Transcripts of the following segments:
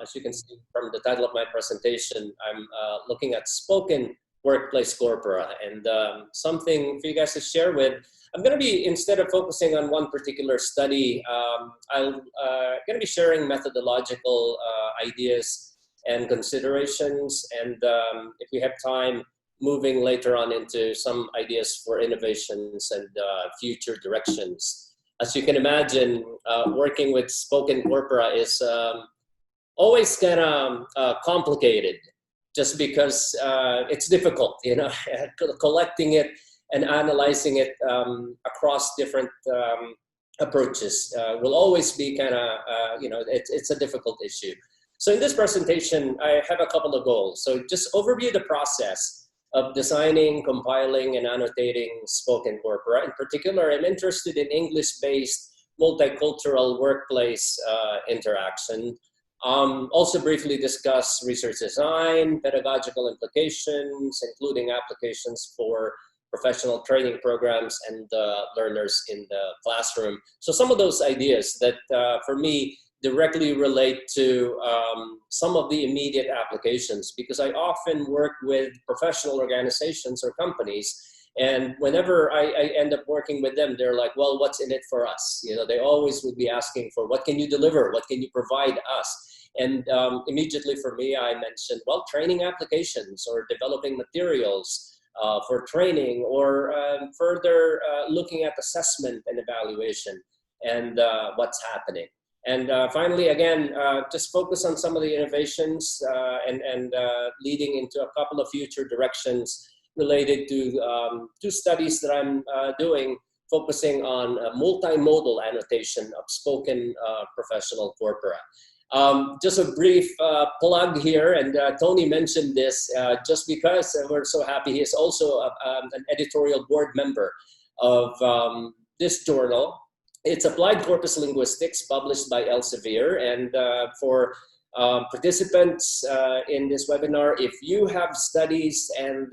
As you can see from the title of my presentation, I'm looking at spoken workplace corpora, and something for you guys to share with. I'm going to be, instead of focusing on one particular study, I'm going to be sharing methodological ideas and considerations, and if we have time, moving later on into some ideas for innovations and future directions. As you can imagine, working with spoken corpora is always kind of complicated, just because it's difficult, you know, collecting it and analyzing it across different approaches will always be kind of, you know, it's a difficult issue. So in this presentation, I have a couple of goals. So just overview the process of designing, compiling, and annotating spoken corpora. In particular, I'm interested in English-based multicultural workplace interaction. Also briefly discuss research design, pedagogical implications, including applications for professional training programs and learners in the classroom. So some of those ideas that for me directly relate to some of the immediate applications, because I often work with professional organizations or companies, and whenever I end up working with them, they're like, well, what's in it for us? You know, they always would be asking for, what can you deliver? What can you provide us? And immediately for me, I mentioned, well, training applications or developing materials for training, or further looking at assessment and evaluation and what's happening. And finally, again, just focus on some of the innovations and leading into a couple of future directions related to two studies that I'm doing, focusing on multimodal annotation of spoken professional corpora. Just a brief plug here, and Tony mentioned this just because we're so happy. He is also an editorial board member of this journal. It's Applied Corpus Linguistics, published by Elsevier. And for participants in this webinar, if you have studies and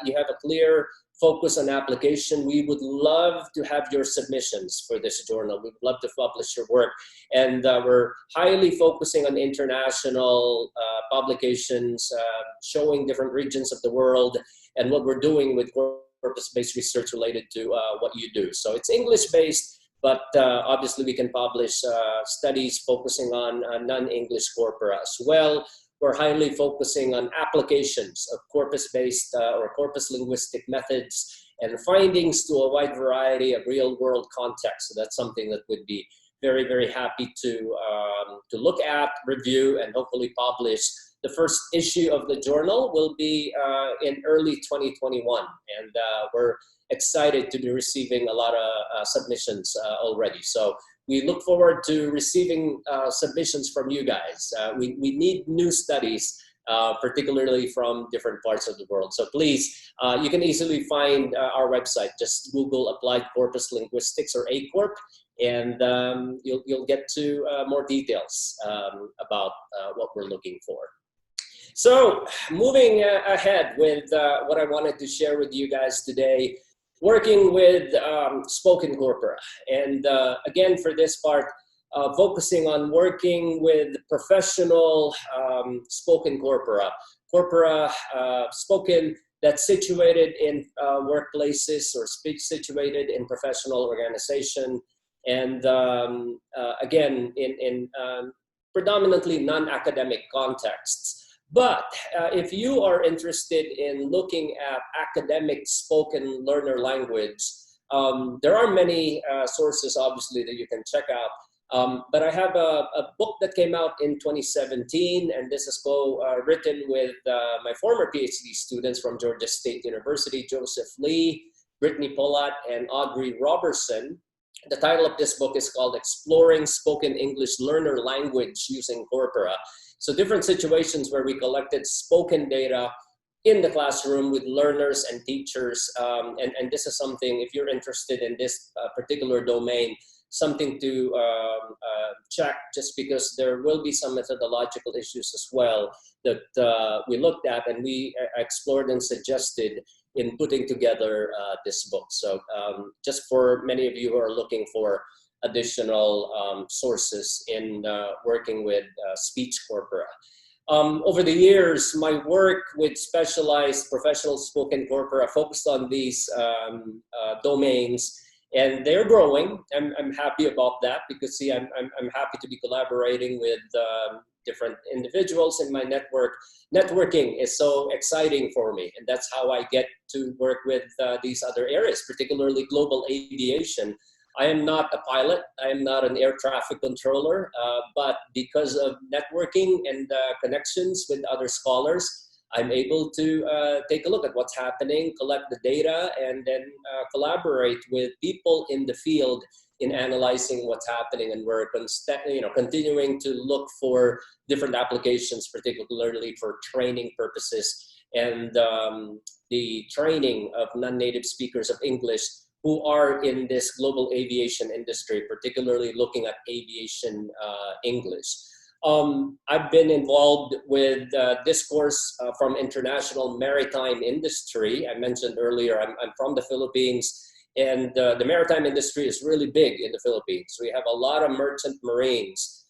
you have a clear focus on application, we would love to have your submissions for this journal. We'd love to publish your work. And we're highly focusing on international publications, showing different regions of the world and what we're doing with corpus-based research related to what you do. So it's English-based, but obviously we can publish studies focusing on non-English corpora as well. We're highly focusing on applications of corpus-based or corpus linguistic methods and findings to a wide variety of real-world contexts. So that's something that would be very, very happy to look at, review, and hopefully publish. The first issue of the journal will be in early 2021, and we're excited to be receiving a lot of submissions already. So we look forward to receiving submissions from you guys. We need new studies, particularly from different parts of the world. So please, you can easily find our website. Just Google Applied Corpus Linguistics or ACORP, and you'll get to more details about what we're looking for. So moving ahead with what I wanted to share with you guys today, working with spoken corpora. And again, for this part, focusing on working with professional spoken corpora. Corpora spoken that's situated in workplaces or situated in professional organization. And again, in predominantly non-academic contexts. But if you are interested in looking at academic spoken learner language, there are many sources, obviously, that you can check out. But I have a book that came out in 2017, and this is written with my former PhD students from Georgia State University, Joseph Lee, Brittany Polat, and Audrey Robertson. The title of this book is called Exploring Spoken English Learner Language Using Corpora. So different situations where we collected spoken data in the classroom with learners and teachers. And this is something, if you're interested in this particular domain, something to check, just because there will be some methodological issues as well that we looked at and we explored and suggested in putting together this book. So just for many of you who are looking for additional sources in working with speech corpora. Over the years, my work with specialized professional spoken corpora focused on these domains, and they're growing. I'm happy about that because, see, I'm happy to be collaborating with different individuals in my network. Networking is so exciting for me, and that's how I get to work with these other areas, particularly global aviation. I am not a pilot, I am not an air traffic controller, but because of networking and connections with other scholars, I'm able to take a look at what's happening, collect the data, and then collaborate with people in the field in analyzing what's happening, and we're continuing to look for different applications, particularly for training purposes and the training of non-native speakers of English who are in this global aviation industry, particularly looking at aviation English. I've been involved with discourse from international maritime industry. I mentioned earlier, I'm from the Philippines, and the maritime industry is really big in the Philippines. We have a lot of merchant marines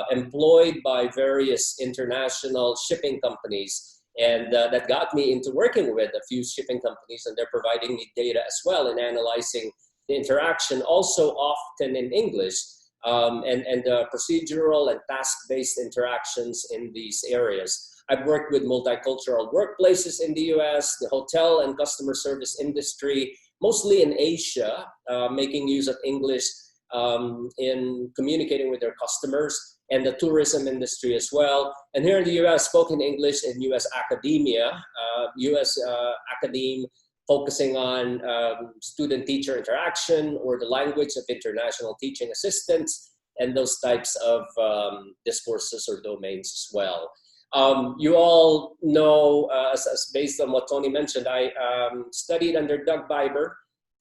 employed by various international shipping companies. And that got me into working with a few shipping companies, and they're providing me data as well in analyzing the interaction, also often in English, and procedural and task-based interactions in these areas. I've worked with multicultural workplaces in the US, the hotel and customer service industry, mostly in Asia, making use of English in communicating with their customers, and the tourism industry as well. And here in the US, spoken English in US academia, US academe focusing on student-teacher interaction or the language of international teaching assistants, and those types of discourses or domains as well. You all know, as based on what Tony mentioned, I studied under 𝗃𝗏𝗏𝗃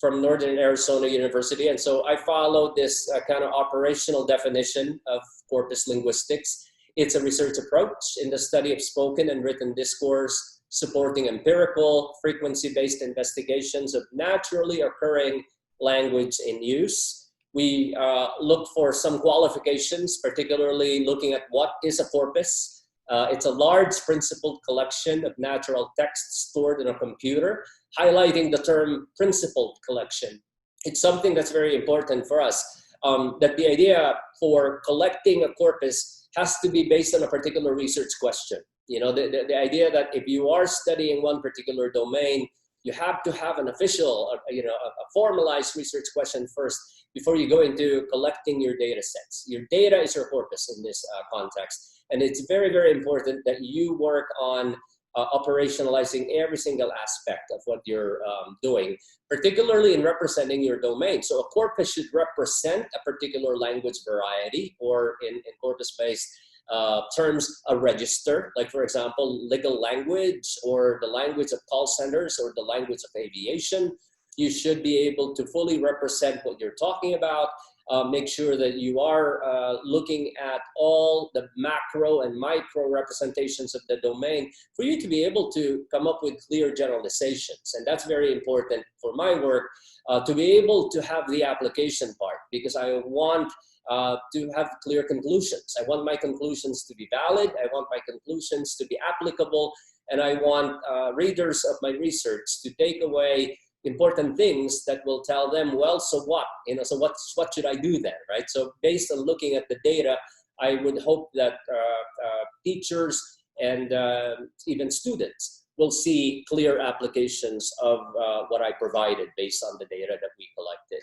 from Northern Arizona University. And so I followed this kind of operational definition of corpus linguistics. It's a research approach in the study of spoken and written discourse, supporting empirical, frequency-based investigations of naturally occurring language in use. We look for some qualifications, particularly looking at what is a corpus. It's a large principled collection of natural text stored in a computer, highlighting the term principled collection. It's something that's very important for us, that the idea for collecting a corpus has to be based on a particular research question. You know, the idea that if you are studying one particular domain, you have to have an official, a formalized research question first before you go into collecting your data sets. Your data is your corpus in this context. And it's very, very important that you work on operationalizing every single aspect of what you're doing, particularly in representing your domain. So a corpus should represent a particular language variety, or in corpus-based terms, a register, like for example, legal language, or the language of call centers, or the language of aviation. You should be able to fully represent what you're talking about. Make sure that you are looking at all the macro and micro representations of the domain for you to be able to come up with clear generalizations. And that's very important for my work, to be able to have the application part, because I want to have clear conclusions. I want my conclusions to be valid. I want my conclusions to be applicable. And I want readers of my research to take away important things that will tell them, well, so what? So what should I do then, right? So based on looking at the data, I would hope that teachers and even students will see clear applications of what I provided based on the data that we collected.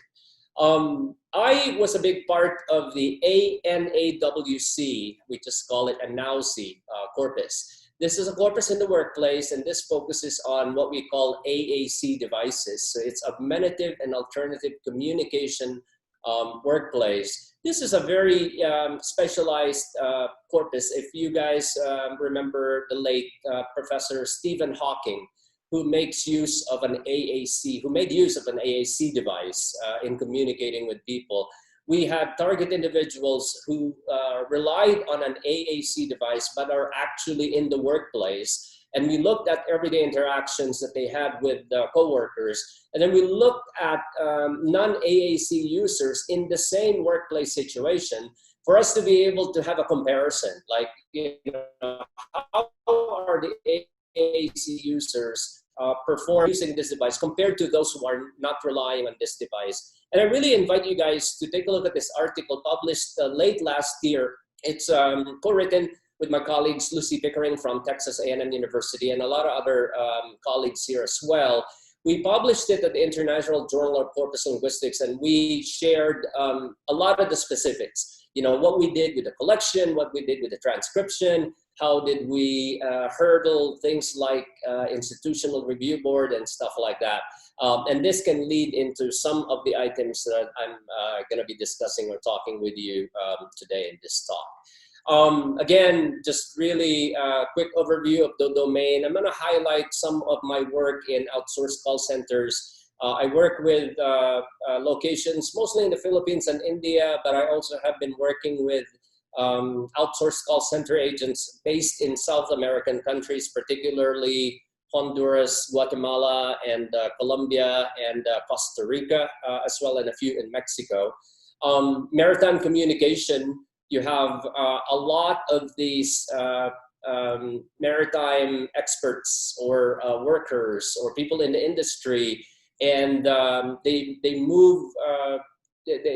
I was a big part of the ANAWC, we just call it a 𝗫𝗍 corpus. This is a corpus in the workplace, and this focuses on what we call AAC devices. So it's augmentative and alternative communication workplace. This is a very specialized corpus. If you guys remember the late Professor Stephen Hawking, who makes use of an AAC, who made use of an AAC device in communicating with people. We had target individuals who relied on an AAC device, but are actually in the workplace And we looked at everyday interactions that they had with coworkers. And then we looked at non-AAC users in the same workplace situation for us to be able to have a comparison. Like, you know, how are the AAC users perform using this device compared to those who are not relying on this device? And I really invite you guys to take a look at this article published late last year. It's co-written with my colleagues Lucy Pickering from Texas A&M University and a lot of other colleagues here as well. We published it at the International Journal of Corpus Linguistics, and we shared a lot of the specifics. You know, what we did with the collection, what we did with the transcription, how did we hurdle things like institutional review board and stuff like that. And this can lead into some of the items that I'm going to be discussing or talking with you today in this talk. Again, just really quick overview of the domain. I'm going to highlight some of my work in outsourced call centers. I work with locations mostly in the Philippines and India, but I also have been working with outsourced call center agents based in South American countries, particularly Honduras, Guatemala, and Colombia, and Costa Rica, as well, and a few in Mexico. Maritime communication, you have a lot of these maritime experts or workers or people in the industry, and they move,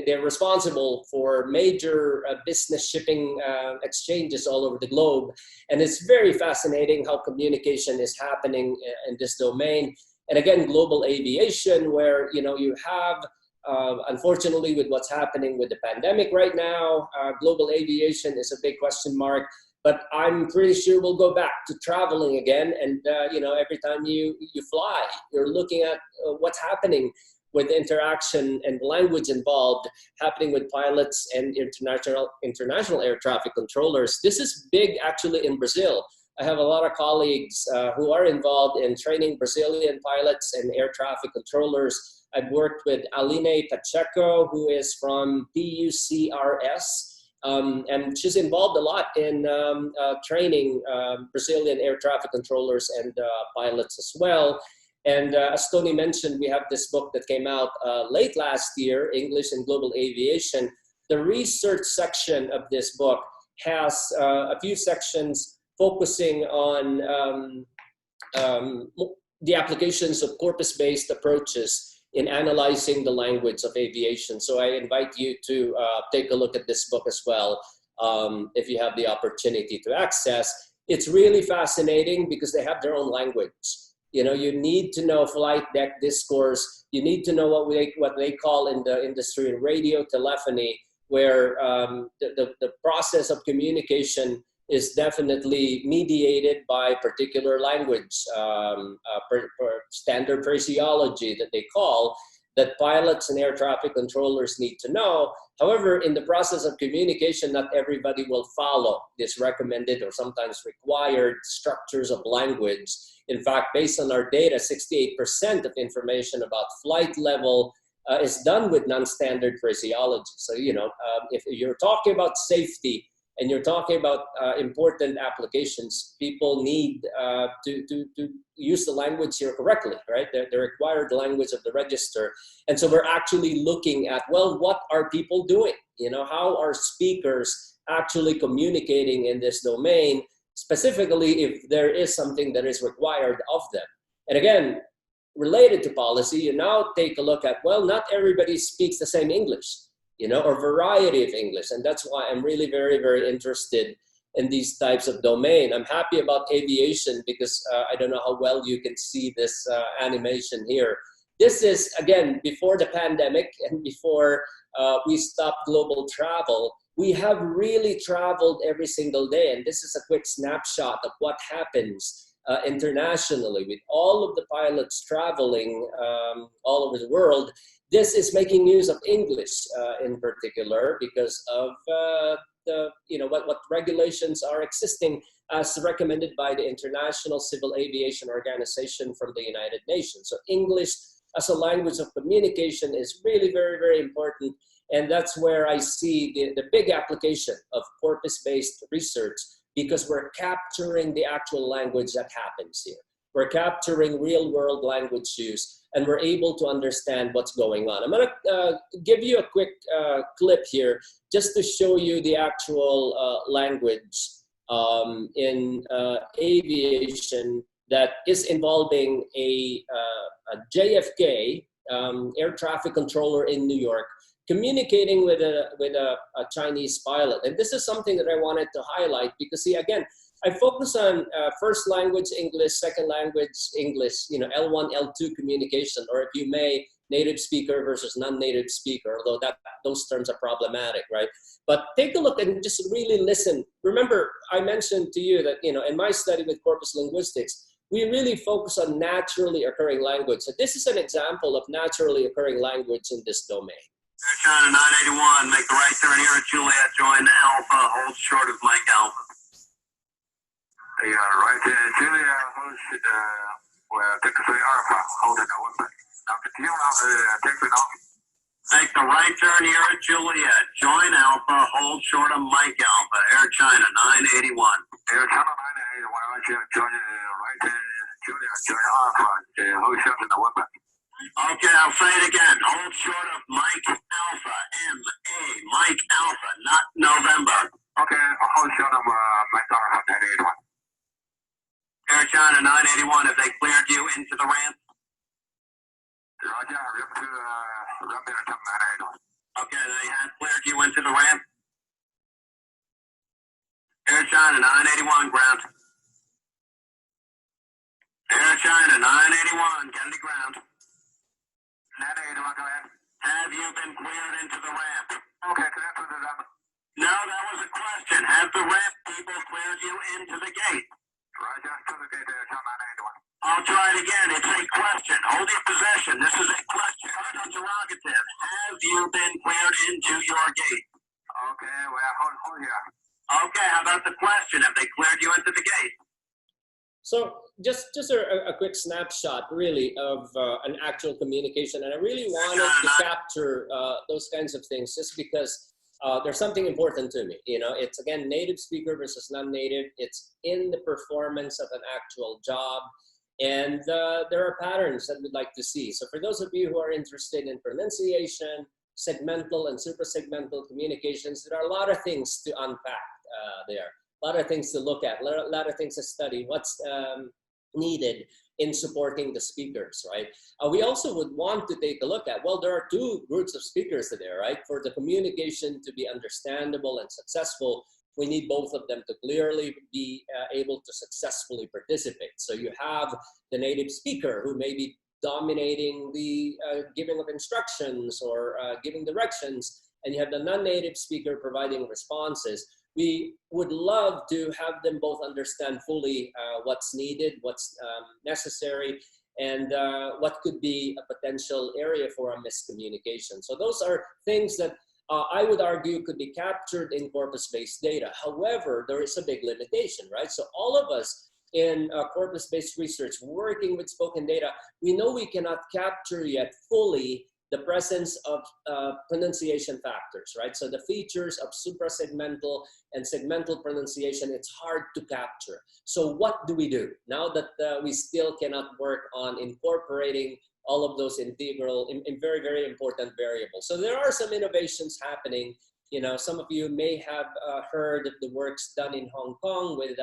they're responsible for major business shipping exchanges all over the globe. And it's very fascinating how communication is happening in this domain. And again, global aviation, where, you know, you have, unfortunately, with what's happening with the pandemic right now, global aviation is a big question mark. But I'm pretty sure we'll go back to traveling again. And, you know, every time you fly, you're looking at what's happening with interaction and language involved happening with pilots and international air traffic controllers. This is big actually in Brazil. I have a lot of colleagues who are involved in training Brazilian pilots and air traffic controllers. I've worked with Aline Pacheco, who is from PUCRS, and she's involved a lot in training Brazilian air traffic controllers and pilots as well. And as Tony mentioned, we have this book that came out late last year, English and Global Aviation. The research section of this book has a few sections focusing on the applications of corpus-based approaches in analyzing the language of aviation. So I invite you to take a look at this book as well if you have the opportunity to access. It's really fascinating because they have their own language. You know, you need to know flight deck discourse. You need to know what they call in the industry radio telephony, where the process of communication is definitely mediated by particular language, standard phraseology that they call, that pilots and air traffic controllers need to know. However, in the process of communication, not everybody will follow this recommended or sometimes required structures of language. In fact, based on our data, 68% of information about flight level is done with non-standard phraseology. So, you know, if you're talking about safety and you're talking about important applications, people need to use the language here correctly, right? The required language of the register. And so we're actually looking at, well, what are people doing? You know, how are speakers actually communicating in this domain, specifically if there is something that is required of them? And again, related to policy, you now take a look at, well, not everybody speaks the same English, you know, or variety of English. And that's why I'm really very, very interested in these types of domain. I'm happy about aviation because I don't know how well you can see this animation here. This is, again, before the pandemic and before we stopped global travel. We have really traveled every single day. And this is a quick snapshot of what happens internationally with all of the pilots traveling all over the world. This is making use of English in particular because of what regulations are existing as recommended by the International Civil Aviation Organization from the United Nations. So English as a language of communication is really very, very important. And that's where I see the big application of corpus-based research because we're capturing the actual language that happens here. We're capturing real-world language use, and we're able to understand what's going on. I'm going to give you a quick clip here just to show you the actual language in aviation that is involving a JFK air traffic controller in New York communicating with a Chinese pilot. And this is something that I wanted to highlight because, see, again, I focus on first language English, second language English, you know, L1, L2 communication, or if you may, native speaker versus non-native speaker, although those terms are problematic, right? But take a look and just really listen. Remember, I mentioned to you that, you know, in my study with corpus linguistics, we really focus on naturally occurring language. So this is an example of naturally occurring language in this domain. China 981, make the right turn here at Juliet, join Alpha, hold short of Mike Alpha. Right there, Juliet, hold, take the Alpha, hold it at 1 second. Now continue on, take it off. Make the right turn here at Juliet, join Alpha, hold short of Mike Alpha, Air China 981. Air China 981, I want you to join right there, Juliet, join Alpha, hold short of the 1 second. Okay, I'll say it again. Hold short of Mike Alpha, M-A, Mike Alpha, not November. Okay, hold short of Mike Alpha, 981. Air China 981, have they cleared you into the ramp? Roger, okay, they have cleared you into the ramp. Air China 981, ground. Air China 981, Kennedy ground. 981, go ahead. Have you been cleared into the ramp? Okay, cleared to the ramp. No, that was a question. Have the ramp people cleared you into the gate? Roger, to the gate, Air China 981. I'll try it again. It's a question. Hold your position. This is a question. Interrogative. Have you been cleared into your gate? Okay, well, hold here. Okay, how about the question? Have they cleared you into the gate? So just a quick snapshot, really, of an actual communication. And I really wanted to capture those kinds of things just because there's something important to me. You know, it's, again, native speaker versus non-native. It's in the performance of an actual job. And there are patterns that we'd like to see. So for those of you who are interested in pronunciation, segmental and suprasegmental communications, there are a lot of things to unpack there. A lot of things to look at, a lot of things to study, what's needed in supporting the speakers, right? We also would want to take a look at, well, there are two groups of speakers there, right? For the communication to be understandable and successful, we need both of them to clearly be able to successfully participate. So you have the native speaker who may be dominating the giving of instructions or giving directions, and you have the non-native speaker providing responses. We would love to have them both understand fully what's needed, what's necessary, and what could be a potential area for a miscommunication. So those are things that I would argue could be captured in corpus-based data. However, there is a big limitation, right? So all of us in corpus-based research working with spoken data, we know we cannot capture yet fully the presence of pronunciation factors, right? So the features of suprasegmental and segmental pronunciation, it's hard to capture. So what do we do now that we still cannot work on incorporating all of those integral, in very, very important variables? So there are some innovations happening. You know, some of you may have heard of the works done in Hong Kong with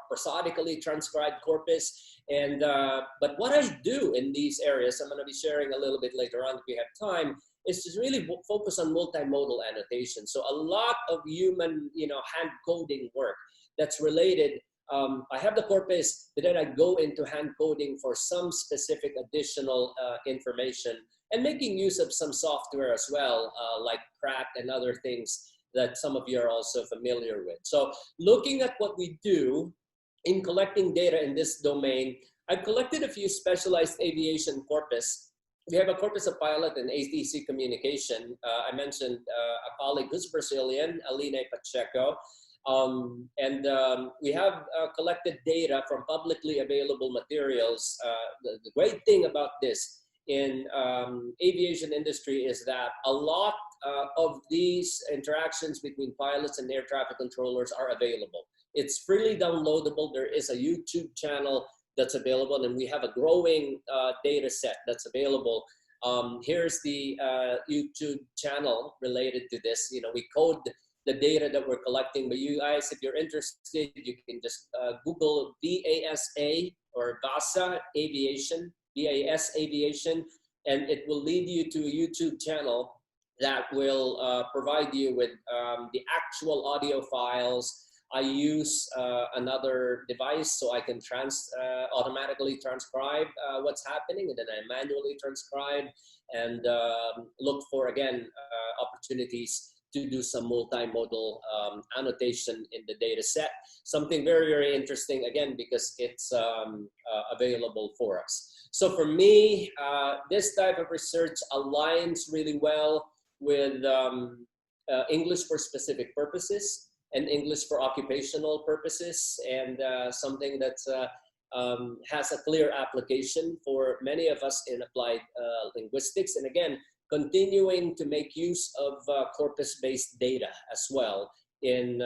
prosodically transcribed corpus. And but what I do in these areas, I'm going to be sharing a little bit later on if we have time, is to really focus on multimodal annotation. So a lot of human, you know, hand coding work that's related. I have the corpus, but then I go into hand coding for some specific additional information and making use of some software as well, like Pratt and other things that some of you are also familiar with. So looking at what we do in collecting data in this domain, I've collected a few specialized aviation corpus. We have a corpus of pilot and ATC communication. I mentioned a colleague who's Brazilian, Aline Pacheco. We have collected data from publicly available materials. The great thing about this in aviation industry is that a lot of these interactions between pilots and air traffic controllers are available. It's freely downloadable. There is a YouTube channel that's available, and we have a growing data set that's available. Here's the YouTube channel related to this. You know, we code the data that we're collecting, but you guys, if you're interested, you can just Google VASA or VASA Aviation, VAS Aviation, and it will lead you to a YouTube channel that will provide you with the actual audio files. I use another device so I can automatically transcribe what's happening, and then I manually transcribe and look for, again, opportunities to do some multimodal annotation in the data set. Something very, very interesting, again, because it's available for us. So for me, this type of research aligns really well with English for specific purposes and English for occupational purposes, and something that has a clear application for many of us in applied linguistics. And again, continuing to make use of corpus-based data as well in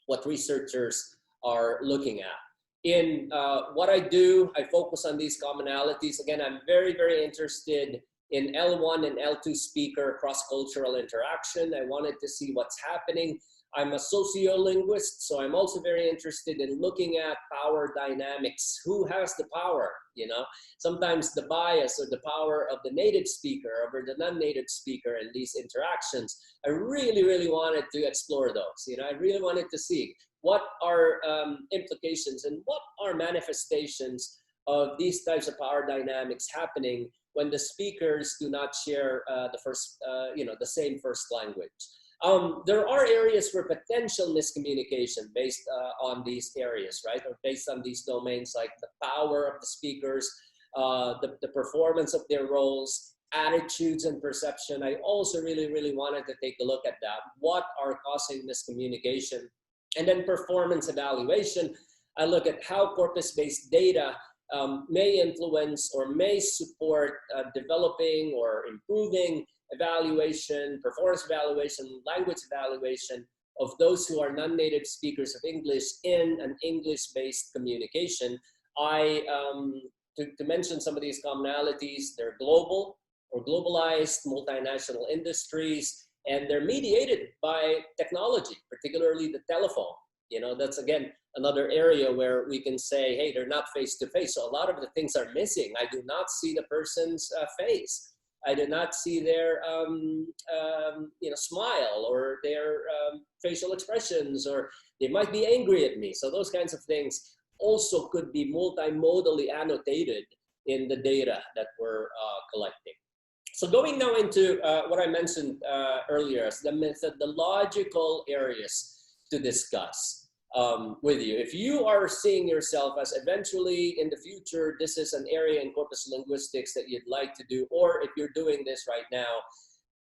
what researchers are looking at. In what I do, I focus on these commonalities. Again, I'm very, very interested in L1 and L2 speaker cross-cultural interaction. I wanted to see what's happening. I'm a sociolinguist, so I'm also very interested in looking at power dynamics. Who has the power? You know, sometimes the bias or the power of the native speaker over the non-native speaker in these interactions. I really, really wanted to explore those. You know, I really wanted to see what are implications and what are manifestations of these types of power dynamics happening when the speakers do not share the same first language. There are areas for potential miscommunication based on these areas, right? Or based on these domains, like the power of the speakers, the performance of their roles, attitudes and perception. I also really, really wanted to take a look at that. What are causing miscommunication? And then performance evaluation. I look at how corpus-based data may influence or may support developing or improving evaluation, performance evaluation, language evaluation of those who are non-native speakers of English in an English-based communication. To mention some of these commonalities, they're global or globalized multinational industries, and they're mediated by technology, particularly the telephone. You know, that's, again, another area where we can say, hey, they're not face-to-face. So a lot of the things are missing. I do not see the person's face. I did not see their smile or their facial expressions, or they might be angry at me. So those kinds of things also could be multimodally annotated in the data that we're collecting. So going now into what I mentioned earlier as the methodological areas to discuss with you. If you are seeing yourself as eventually in the future, this is an area in corpus linguistics that you'd like to do, or if you're doing this right now,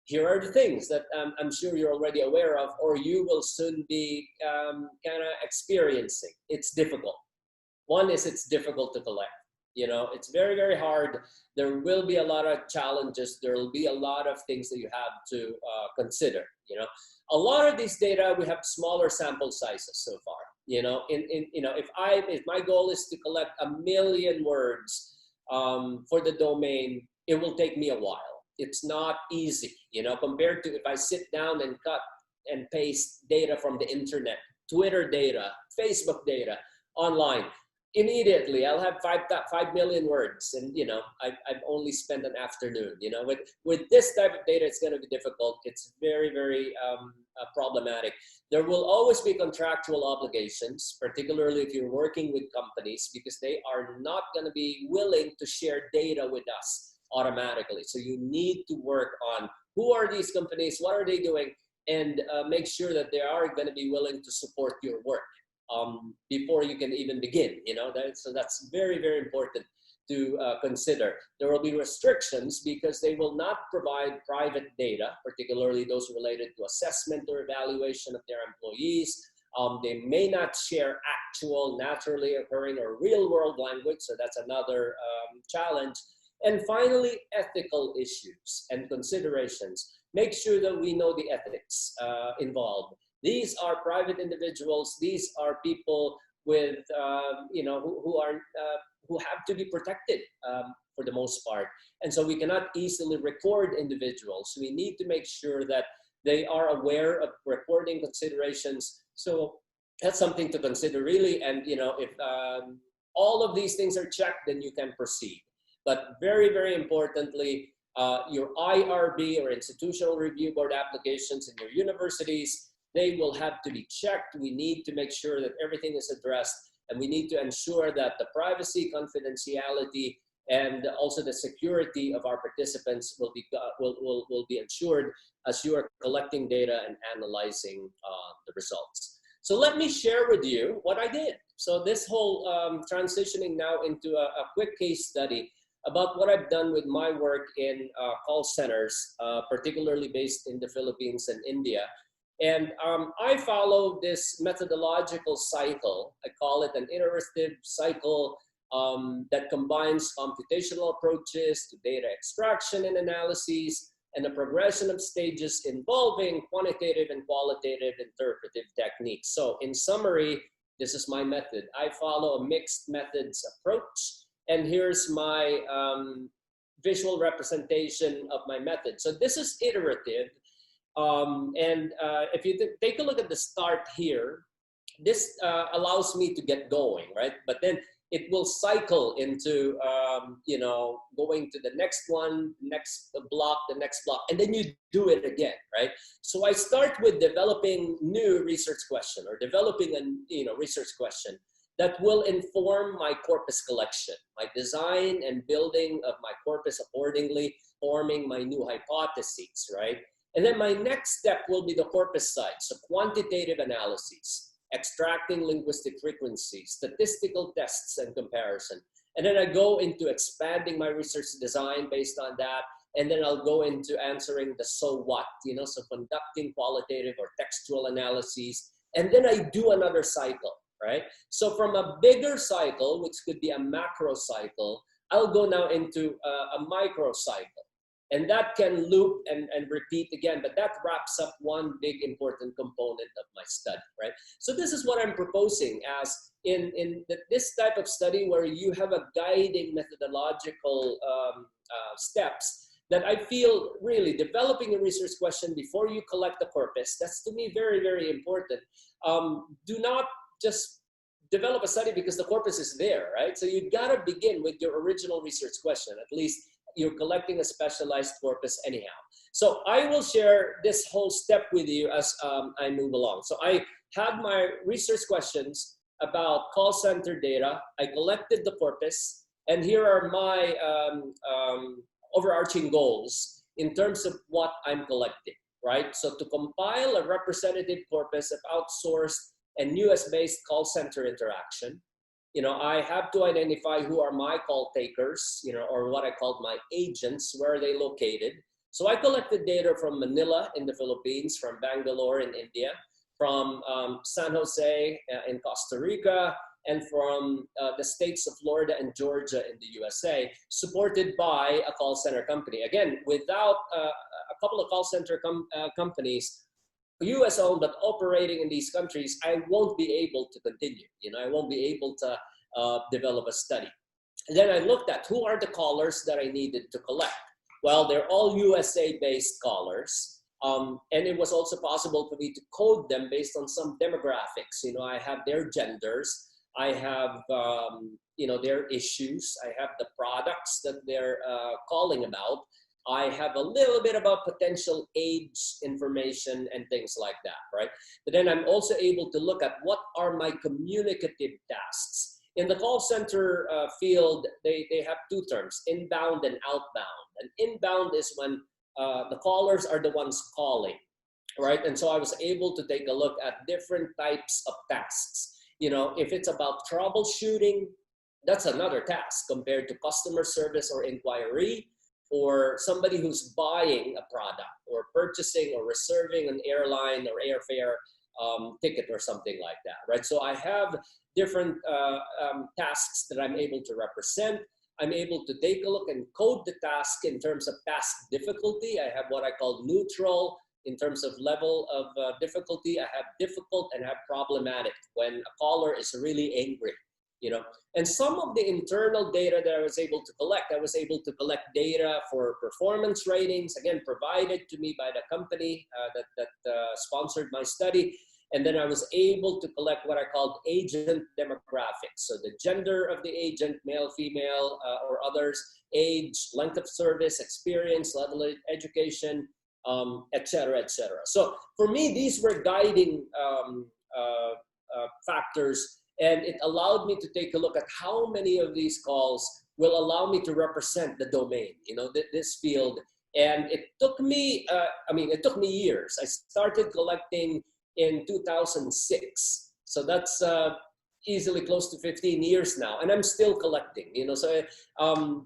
here are the things that I'm sure you're already aware of, or you will soon be kind of experiencing. It's difficult. One is it's difficult to collect. You know, it's very, very hard. There will be a lot of challenges. There will be a lot of things that you have to consider. You know, a lot of these data, we have smaller sample sizes so far. You know, if my goal is to collect 1 million words for the domain, it will take me a while. It's not easy, you know, compared to if I sit down and cut and paste data from the internet, Twitter data, Facebook data, online. Immediately, I'll have 5 million words, and you know, I've only spent an afternoon. You know, with this type of data, it's going to be difficult. It's very, very problematic. There will always be contractual obligations, particularly if you're working with companies, because they are not going to be willing to share data with us automatically. So you need to work on who are these companies, what are they doing, and make sure that they are going to be willing to support your work. Before you can even begin, you know, so that's very, very important to consider. There will be restrictions because they will not provide private data, particularly those related to assessment or evaluation of their employees. They may not share actual, naturally occurring or real world language, so that's another challenge. And finally, ethical issues and considerations. make sure that we know the ethics involved. These are private individuals. These are people with, you know, who have to be protected for the most part. And so we cannot easily record individuals. We need to make sure that they are aware of recording considerations. So that's something to consider really. And, you know, if all of these things are checked, then you can proceed. But very, very importantly, your IRB or Institutional Review Board applications in your universities, they will have to be checked. We need to make sure that everything is addressed, and we need to ensure that the privacy, confidentiality, and also the security of our participants will be ensured as you are collecting data and analyzing the results. So let me share with you what I did. So this whole transitioning now into a quick case study about what I've done with my work in call centers, particularly based in the Philippines and India. And I follow this methodological cycle. I call it an iterative cycle that combines computational approaches to data extraction and analysis, and a progression of stages involving quantitative and qualitative interpretive techniques. So in summary, this is my method. I follow a mixed methods approach, and here's my visual representation of my method. So this is iterative. If you take a look at the start here, this allows me to get going, right? But then it will cycle into, you know, going to the next one, next block, the next block, and then you do it again, right? So I start with developing new research question, or developing a research question that will inform my corpus collection, my design and building of my corpus accordingly, forming my new hypotheses, right? And then my next step will be the corpus side, so quantitative analyses, extracting linguistic frequencies, statistical tests and comparison. And then I go into expanding my research design based on that. And then I'll go into answering the so what, you know, so conducting qualitative or textual analyses. And then I do another cycle, right? So from a bigger cycle, which could be a macro cycle, I'll go now into a micro cycle. And that can loop and repeat again, but that wraps up one big important component of my study, right? So this is what I'm proposing as this type of study where you have a guiding methodological steps that I feel really developing a research question before you collect the corpus. That's to me very, very important. Do not just develop a study because the corpus is there, right? So you gotta begin with your original research question, at least you're collecting a specialized corpus anyhow. So I will share this whole step with you as I move along. So I had my research questions about call center data. I collected the corpus, and here are my overarching goals in terms of what I'm collecting, right? So to compile a representative corpus of outsourced and US-based call center interaction, you know, I have to identify who are my call takers, you know, or what I called my agents, where are they located. So I collected data from Manila in the Philippines, from Bangalore in India, from San Jose in Costa Rica, and from the states of Florida and Georgia in the USA, supported by a call center company. Again, without a couple of call center companies, US owned, but operating in these countries, I won't be able to continue. You know, I won't be able to develop a study. And then I looked at who are the callers that I needed to collect. Well, they're all USA-based callers. And it was also possible for me to code them based on some demographics. You know, I have their genders, I have, you know, their issues, I have the products that they're calling about. I have a little bit about potential age information and things like that, right? But then I'm also able to look at what are my communicative tasks. In the call center field, they have two terms, inbound and outbound. And inbound is when the callers are the ones calling, right? And so I was able to take a look at different types of tasks. You know, if it's about troubleshooting, that's another task compared to customer service or inquiry, or somebody who's buying a product or purchasing or reserving an airline or airfare ticket or something like that, right? So I have different tasks that I'm able to represent. I'm able to take a look and code the task in terms of task difficulty. I have what I call neutral in terms of level of difficulty. I have difficult and I have problematic when a caller is really angry, you know. And some of the internal data that I was able to collect data for performance ratings, again, provided to me by the company that sponsored my study. And then I was able to collect what I called agent demographics. So the gender of the agent, male, female, or others, age, length of service, experience, level of education, et cetera, et cetera. So for me, these were guiding factors, and it allowed me to take a look at how many of these calls will allow me to represent the domain, you know, this field. And it took me, it took me years. I started collecting in 2006. So that's easily close to 15 years now, and I'm still collecting, you know. So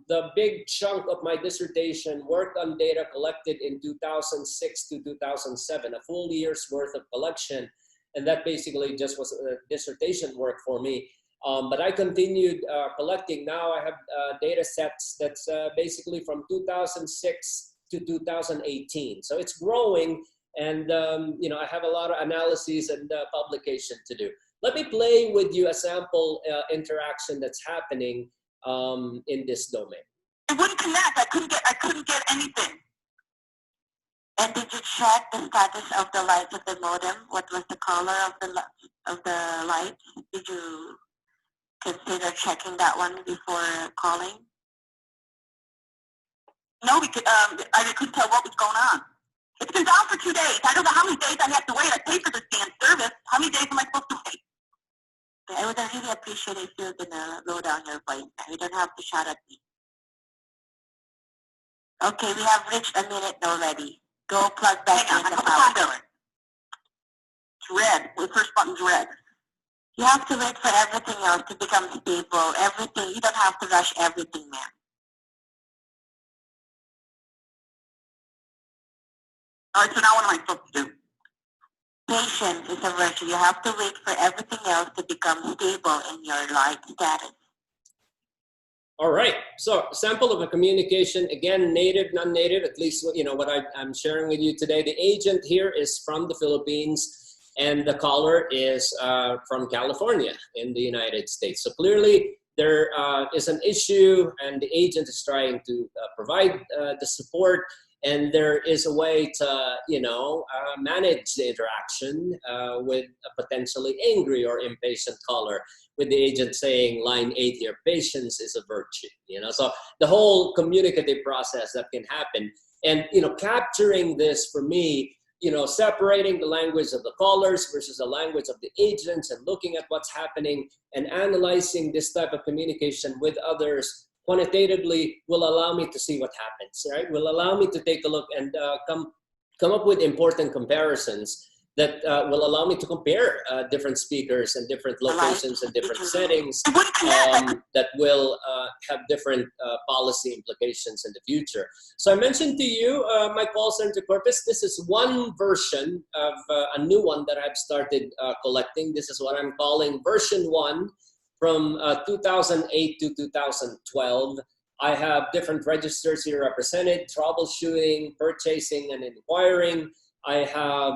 the big chunk of my dissertation worked on data collected in 2006 to 2007, a full year's worth of collection. And that basically just was dissertation work for me. But I continued collecting. Now I have data sets that's basically from 2006 to 2018. So it's growing. And, you know, I have a lot of analyses and publication to do. Let me play with you a sample interaction that's happening in this domain. It wouldn't connect. I couldn't get anything. And did you check the status of the lights of the modem? What was the color of the lights? Did you consider checking that one before calling? No, because I couldn't tell what was going on. It's been down for 2 days. I don't know how many days I have to wait. I paid for the scan service. How many days am I supposed to wait? I would really appreciate it if you're going to low down your voice. You don't have to shout at me. Okay, we have reached a minute already. Go plug back in the power. It's red. The first button's red. You have to wait for everything else to become stable. Everything. You don't have to rush everything, man. All right, so now what am I supposed to do? Patience is a virtue. You have to wait for everything else to become stable in your light status. All right, so sample of a communication, again, native, non-native, at least, you know, what I'm sharing with you today. The agent here is from the Philippines, and the caller is from California in the United States. So clearly there is an issue, and the agent is trying to provide the support. And there is a way to, you know, manage the interaction with a potentially angry or impatient caller, with the agent saying, line 8 here, patience is a virtue, you know. So the whole communicative process that can happen. And, you know, capturing this for me, you know, separating the language of the callers versus the language of the agents, and looking at what's happening and analyzing this type of communication with others quantitatively will allow me to see what happens, right? Will allow me to take a look and come up with important comparisons that will allow me to compare different speakers and different locations and different settings that will have different policy implications in the future. So I mentioned to you my call center corpus. This is one version of a new one that I've started collecting. This is what I'm calling version 1. From 2008 to 2012, I have different registers here represented: troubleshooting, purchasing, and inquiring. I have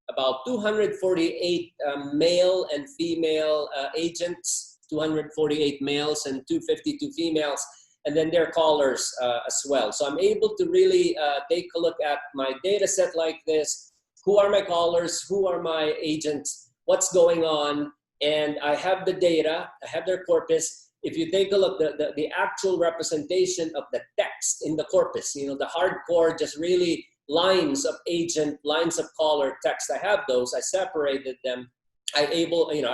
about 248 male and female agents, 248 males and 252 females, and then their callers as well. So I'm able to really take a look at my data set like this. Who are my callers? Who are my agents? What's going on? And I have the data, I have their corpus. If you take a look, the actual representation of the text in the corpus, you know, the hardcore, just really lines of agent, lines of caller text, I have those, I separated them. I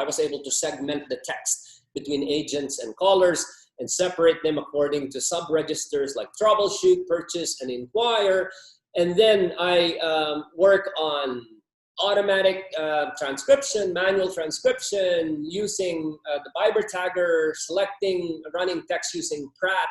was able to segment the text between agents and callers and separate them according to sub-registers like troubleshoot, purchase, and inquire. And then I work on automatic transcription, manual transcription, using the Viber tagger, selecting, running text using Pratt.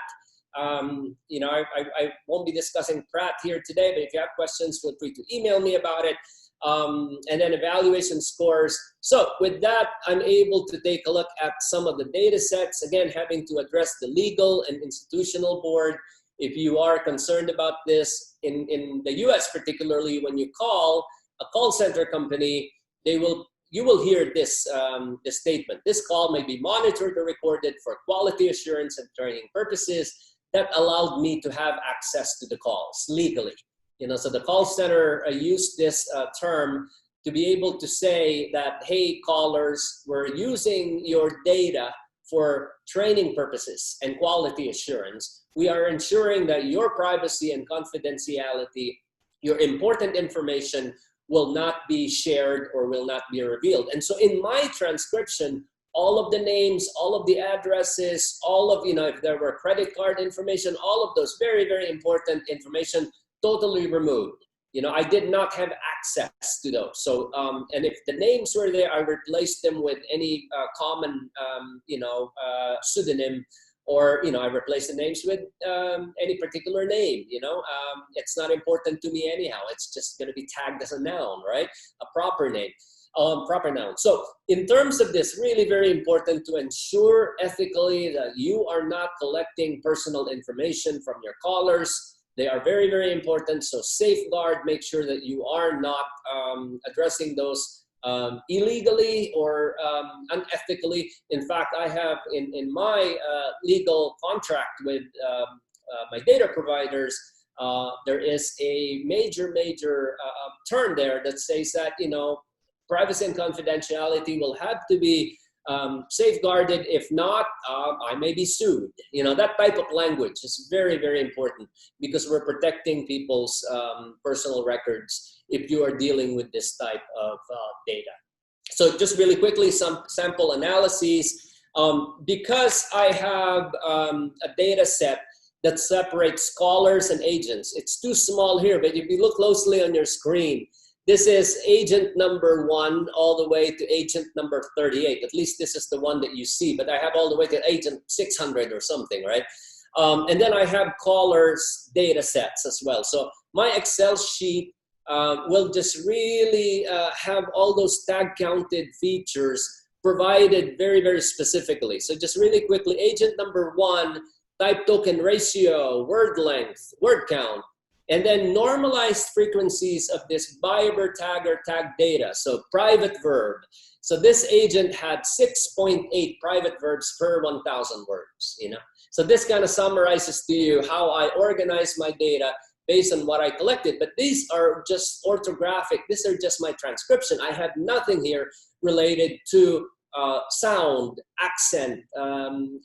You know, I won't be discussing Pratt here today, but if you have questions, feel free to email me about it. and then evaluation scores. So with that, I'm able to take a look at some of the data sets, again, having to address the legal and institutional board. If you are concerned about this, in the US particularly, when you call a call center company, you will hear this, this statement. This call may be monitored or recorded for quality assurance and training purposes. That allowed me to have access to the calls legally. You know, so the call center used this term to be able to say that, hey, callers, we're using your data for training purposes and quality assurance. We are ensuring that your privacy and confidentiality, your important information, will not be shared or will not be revealed. And so in my transcription, all of the names, all of the addresses, all of, you know, if there were credit card information, all of those very, very important information totally removed. You know, I did not have access to those. So, and if the names were there, I replaced them with any common, you know, pseudonym, or, you know, I replaced the names with any particular name, you know. It's not important to me anyhow. It's just going to be tagged as a noun, right? A proper name, proper noun. So in terms of this, really very important to ensure ethically that you are not collecting personal information from your callers. They are very, very important. So safeguard, make sure that you are not addressing those illegally or unethically. In fact, I have in my legal contract with my data providers, there is a major term there that says that, you know, privacy and confidentiality will have to be safeguarded. If not, I may be sued. You know, that type of language is very, very important because we're protecting people's personal records if you are dealing with this type of data. So just really quickly, some sample analyses. Because I have a data set that separates callers and agents, it's too small here, but if you look closely on your screen, this is agent number 1 all the way to agent number 38. At least this is the one that you see, but I have all the way to agent 600 or something, right? And then I have callers data sets as well. So my Excel sheet will just really have all those tag counted features provided very, very specifically. So just really quickly, agent number 1, type token ratio, word length, word count, and then normalized frequencies of this buyer tagger tag data. So private verb. So this agent had 6.8 private verbs per 1,000 words, you know. So this kind of summarizes to you how I organize my data based on what I collected. But these are just orthographic. These are just my transcription. I had nothing here related to sound, accent,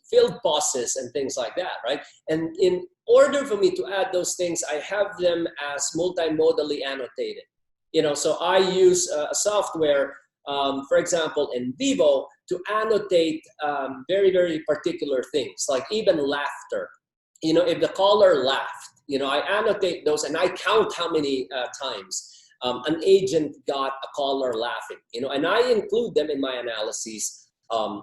field pauses, and things like that, right? And in order for me to add those things, I have them as multimodally annotated. You know, so I use a software, for example, in Vivo, to annotate very, very particular things, like even laughter. You know, if the caller laughed, you know, I annotate those and I count how many times an agent got a caller laughing, you know, and I include them in my analyses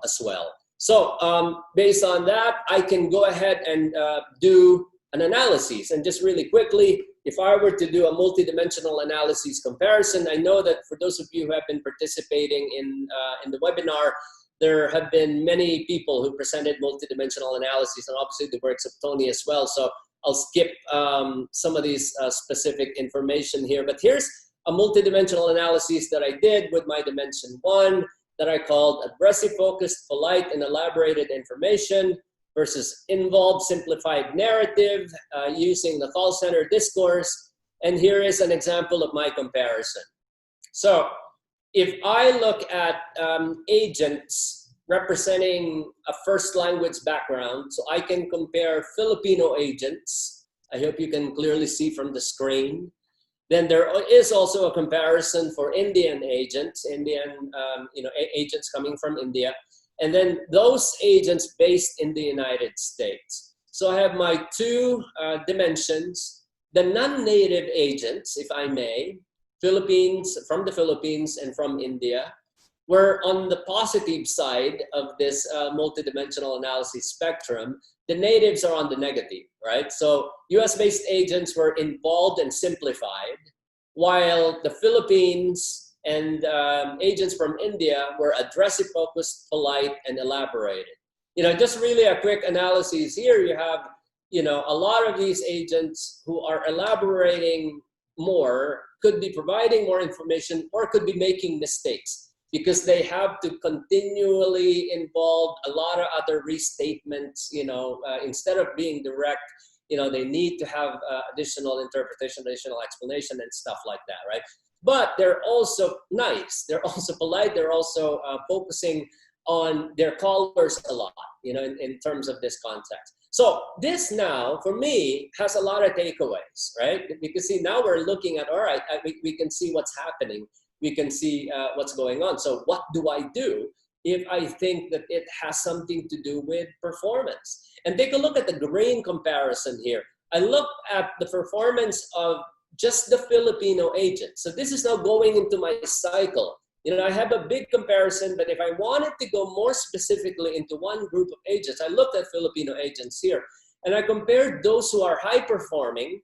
as well. So based on that, I can go ahead and do an analysis. And just really quickly, if I were to do a multidimensional analysis comparison, I know that for those of you who have been participating in the webinar, there have been many people who presented multidimensional analysis, and obviously the works of Tony as well. So I'll skip some of these specific information here, but here's a multidimensional analysis that I did with my dimension 1 that I called aggressive-focused, polite, and elaborated information versus involved, simplified narrative using the call center discourse. And here is an example of my comparison. So if I look at agents representing a first language background, so I can compare Filipino agents. I hope you can clearly see from the screen. Then there is also a comparison for Indian agents, agents coming from India. And then those agents based in the United States. So I have my 2 dimensions. The non-native agents, if I may, from the Philippines and from India, were on the positive side of this multidimensional analysis spectrum. The natives are on the negative, right? So US-based agents were involved and simplified, while the Philippines and agents from India were addressing focused, polite, and elaborated. Just really a quick analysis here. You have, a lot of these agents who are elaborating more, could be providing more information, or could be making mistakes because they have to continually involve a lot of other restatements, instead of being direct, they need to have additional interpretation, additional explanation and stuff like that, right? But they're also nice, they're also polite, they're also focusing on their callers a lot, in terms of this context. So this now, for me, has a lot of takeaways, right? Because see, now we're looking at, all right, we can see what's happening. We can see what's going on. So what do I do if I think that it has something to do with performance? And take a look at the grain comparison here. I looked at the performance of just the Filipino agents. So this is now going into my cycle. I have a big comparison, but if I wanted to go more specifically into one group of agents, I looked at Filipino agents here, and I compared those who are high performing,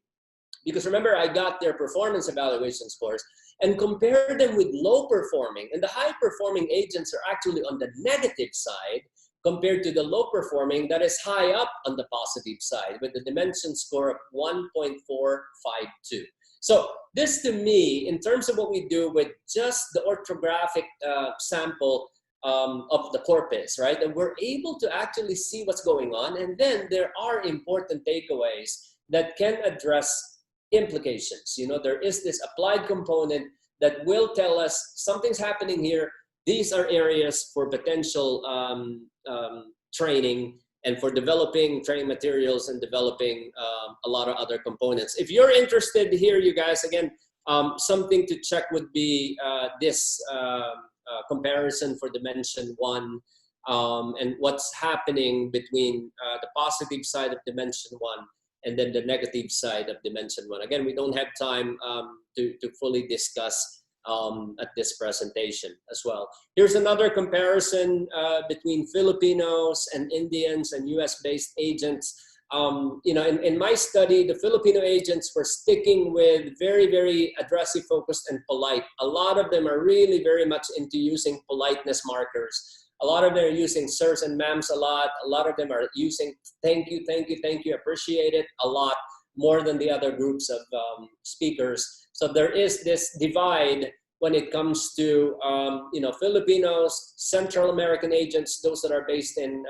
because remember, I got their performance evaluation scores, and compared them with low performing. And the high performing agents are actually on the negative side compared to the low performing that is high up on the positive side with the dimension score of 1.452. So this to me, in terms of what we do with just the orthographic sample of the corpus, right? And we're able to actually see what's going on. And then there are important takeaways that can address implications. There is this applied component that will tell us something's happening here. These are areas for potential training and for developing training materials and developing a lot of other components. If you're interested here, you guys, again, something to check would be this comparison for dimension 1 and what's happening between the positive side of dimension 1 and then the negative side of dimension 1. Again, we don't have time to fully discuss at this presentation as well. Here's another comparison between Filipinos and Indians and US-based agents. In my study, the Filipino agents were sticking with very, very addressing focused and polite. A lot of them are really very much into using politeness markers. A lot of them are using sirs and ma'ams a lot. A lot of them are using thank you, thank you, thank you, appreciate it a lot more than the other groups of speakers. So there is this divide when it comes to Filipinos, Central American agents, those that are based in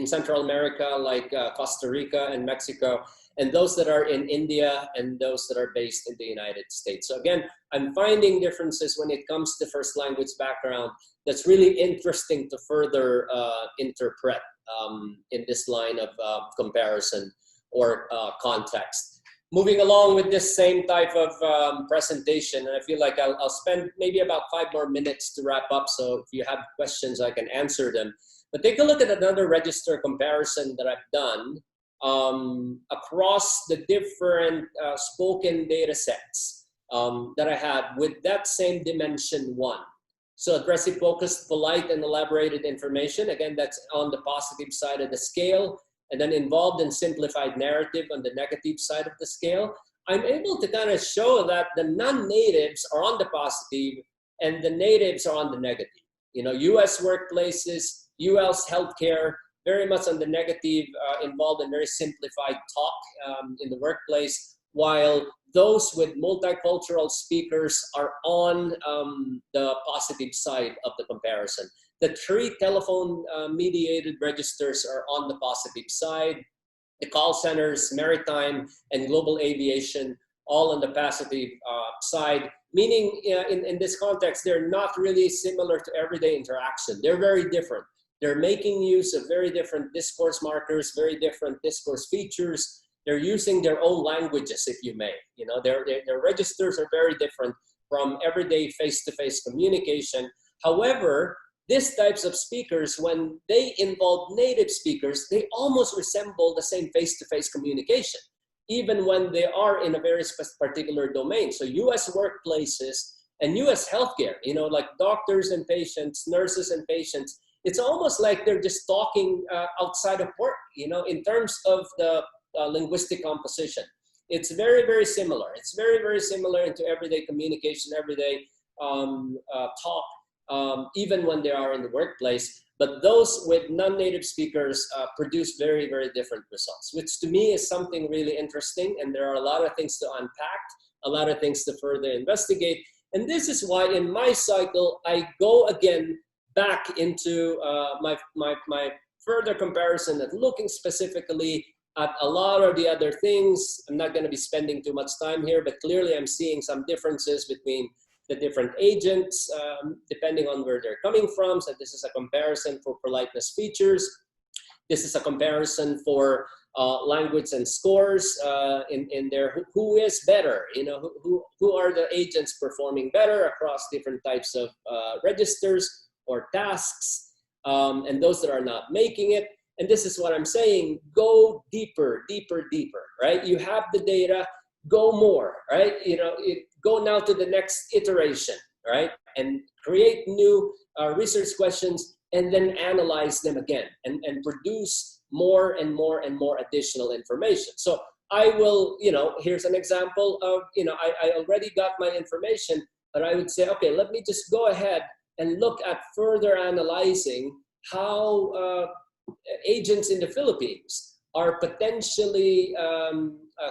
Central America, like Costa Rica and Mexico, and those that are in India and those that are based in the United States. So again, I'm finding differences when it comes to first language background that's really interesting to further interpret in this line of comparison or context. Moving along with this same type of presentation, and I feel like I'll spend maybe about 5 more minutes to wrap up, so if you have questions, I can answer them. But take a look at another register comparison that I've done across the different spoken data sets that I had with that same dimension 1. So aggressive, focused, polite, and elaborated information. Again, that's on the positive side of the scale. And then involved in simplified narrative on the negative side of the scale. I'm able to kind of show that the non-natives are on the positive and the natives are on the negative. US workplaces, US healthcare, very much on the negative, involved in very simplified talk in the workplace, while those with multicultural speakers are on the positive side of the comparison. The 3 telephone mediated registers are on the positive side. The call centers, maritime and global aviation, all on the positive side, meaning in this context, they're not really similar to everyday interaction. They're very different. They're making use of very different discourse markers, very different discourse features. They're using their own languages, if you may. Their registers are very different from everyday face-to-face communication. However, these types of speakers, when they involve native speakers, they almost resemble the same face-to-face communication, even when they are in a very particular domain. So US workplaces and US healthcare, like doctors and patients, nurses and patients, it's almost like they're just talking outside of work, in terms of the linguistic composition. it's very, very similar. It's very, very similar into everyday communication, everyday talk, even when they are in the workplace. But those with non-native speakers produce very, very different results, which to me is something really interesting. And there are a lot of things to unpack, a lot of things to further investigate. And this is why in my cycle, I go again back into my further comparison and looking specifically at a lot of the other things. I'm not going to be spending too much time here, but clearly I'm seeing some differences between the different agents, depending on where they're coming from. So this is a comparison for politeness features. This is a comparison for language and scores in there. Who is better? You know, who are the agents performing better across different types of registers or tasks, and those that are not making it. And this is what I'm saying, go deeper, deeper, deeper, right? You have the data, go more, right? You know, go now to the next iteration, right? And create new research questions and then analyze them again and produce more and more and more additional information. So I will, you know, here's an example of, you know, I already got my information, but I would say, okay, let me just go ahead and look at further analyzing how agents in the Philippines are potentially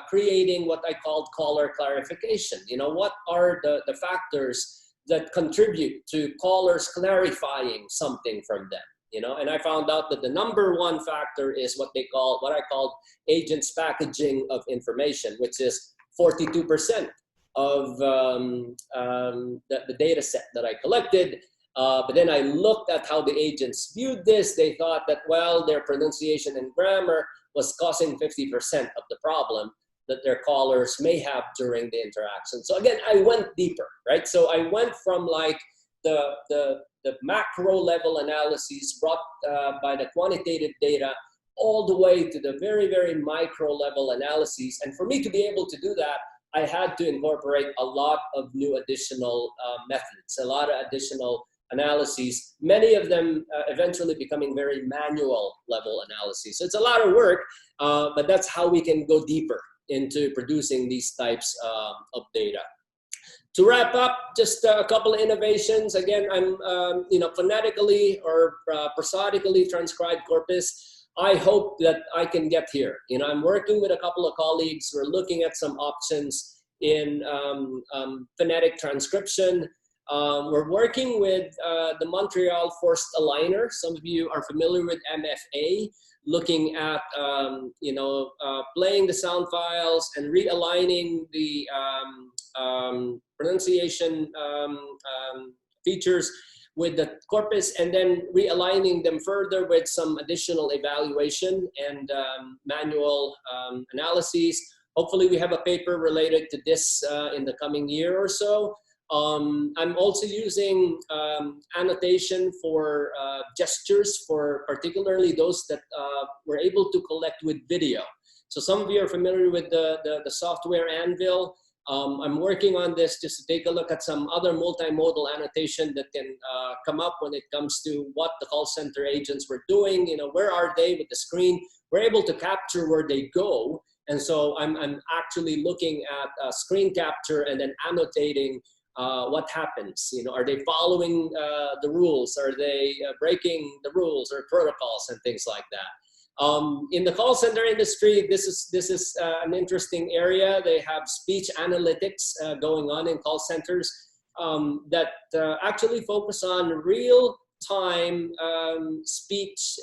creating what I called caller clarification. You know, what are the factors that contribute to callers clarifying something from them? You know, and I found out that the #1 factor is what I called agents packaging of information, which is 42% of the data set that I collected. But then I looked at how the agents viewed this. They thought that, well, their pronunciation and grammar was causing 50% of the problem that their callers may have during the interaction. So again, I went deeper, right? So I went from like the macro level analyses brought by the quantitative data all the way to the very, very micro level analyses. And for me to be able to do that, I had to incorporate a lot of new additional methods, a lot of additional analyses, many of them eventually becoming very manual level analyses. So it's a lot of work, but that's how we can go deeper into producing these types of data. To wrap up, just a couple of innovations. Again, I'm you know, phonetically or prosodically transcribed corpus. I hope that I can get here. You know, I'm working with a couple of colleagues. We're looking at some options in phonetic transcription. We're working with the Montreal Forced Aligner. Some of you are familiar with MFA, looking at you know, playing the sound files and realigning the pronunciation features with the corpus, and then realigning them further with some additional evaluation and manual analyses. Hopefully we have a paper related to this in the coming year or so. I'm also using annotation for gestures, for particularly those that we're able to collect with video. So some of you are familiar with the software Anvil. I'm working on this just to take a look at some other multimodal annotation that can come up when it comes to what the call center agents were doing. You know, where are they with the screen? We're able to capture where they go. And so I'm actually looking at screen capture and then annotating what happens. You know, are they following the rules? Are they breaking the rules or protocols and things like that? In the call center industry, this is an interesting area. They have speech analytics going on in call centers that actually focus on real-time speech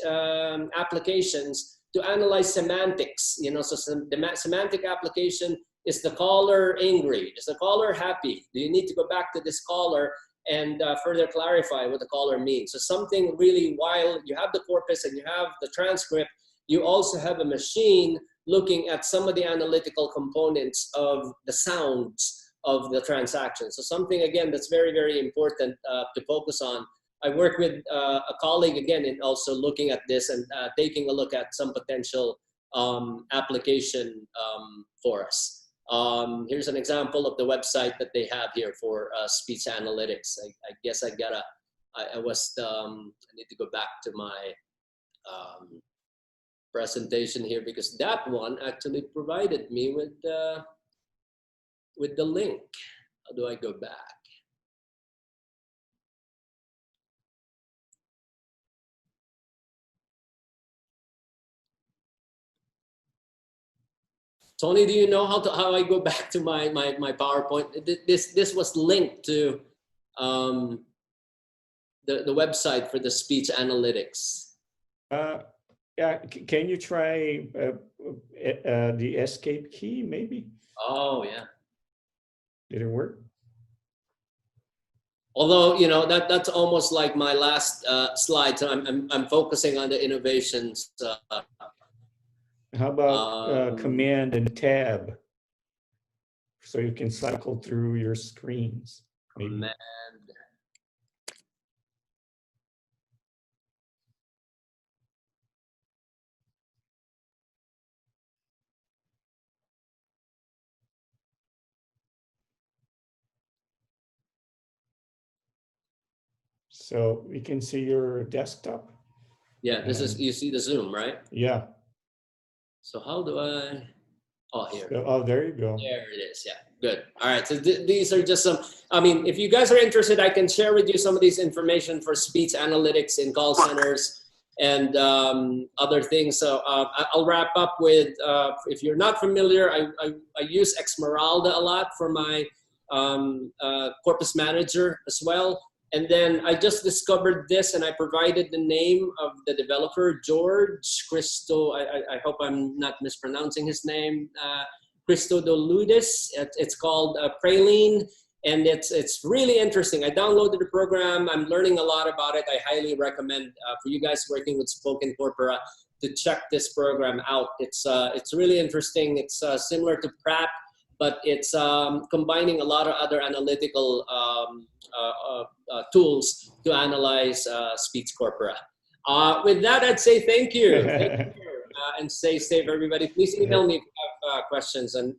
applications to analyze semantics. You know, so the semantic application: is the caller angry? Is the caller happy? Do you need to go back to this caller and further clarify what the caller means? So something really, while you have the corpus and you have the transcript, you also have a machine looking at some of the analytical components of the sounds of the transaction. So something, again, that's very, very important to focus on. I work with a colleague, again, in also looking at this and taking a look at some potential application for us. Here's an example of the website that they have here for speech analytics. I guess I need to go back to my presentation here because that one actually provided me with the link. How do I go back? Tony, do you know how I go back to my PowerPoint? This was linked to the website for the speech analytics. Yeah, can you try the escape key maybe? Oh yeah. Did it work? Although, you know, that's almost like my last slide, so I'm focusing on the innovations. How about Command and Tab, so you can cycle through your screens? Maybe. Command. So we can see your desktop. Yeah, this is, you see the Zoom, right? Yeah. So how do I, oh, here. So, oh, there you go. There it is, yeah, good. All right, so these are just some, I mean, if you guys are interested, I can share with you some of these information for speech analytics in call centers and other things. So I'll wrap up with, if you're not familiar, I use 𝗃𝗓𝗪𝗏 a lot for my Corpus manager as well. And then I just discovered this and I provided the name of the developer, 𝗃𝗲𝗘𝗟, I hope I'm not mispronouncing his name, 𝗃𝗲𝗘𝗟, it's called Praline, and it's really interesting. I downloaded the program, I'm learning a lot about it. I highly recommend for you guys working with Spoken Corpora to check this program out. It's really interesting. It's similar to PHRAP, but it's combining a lot of other analytical tools to analyze speech corpora. With that, I'd say thank you. Thank you and stay safe, everybody. Please email me if you have questions, and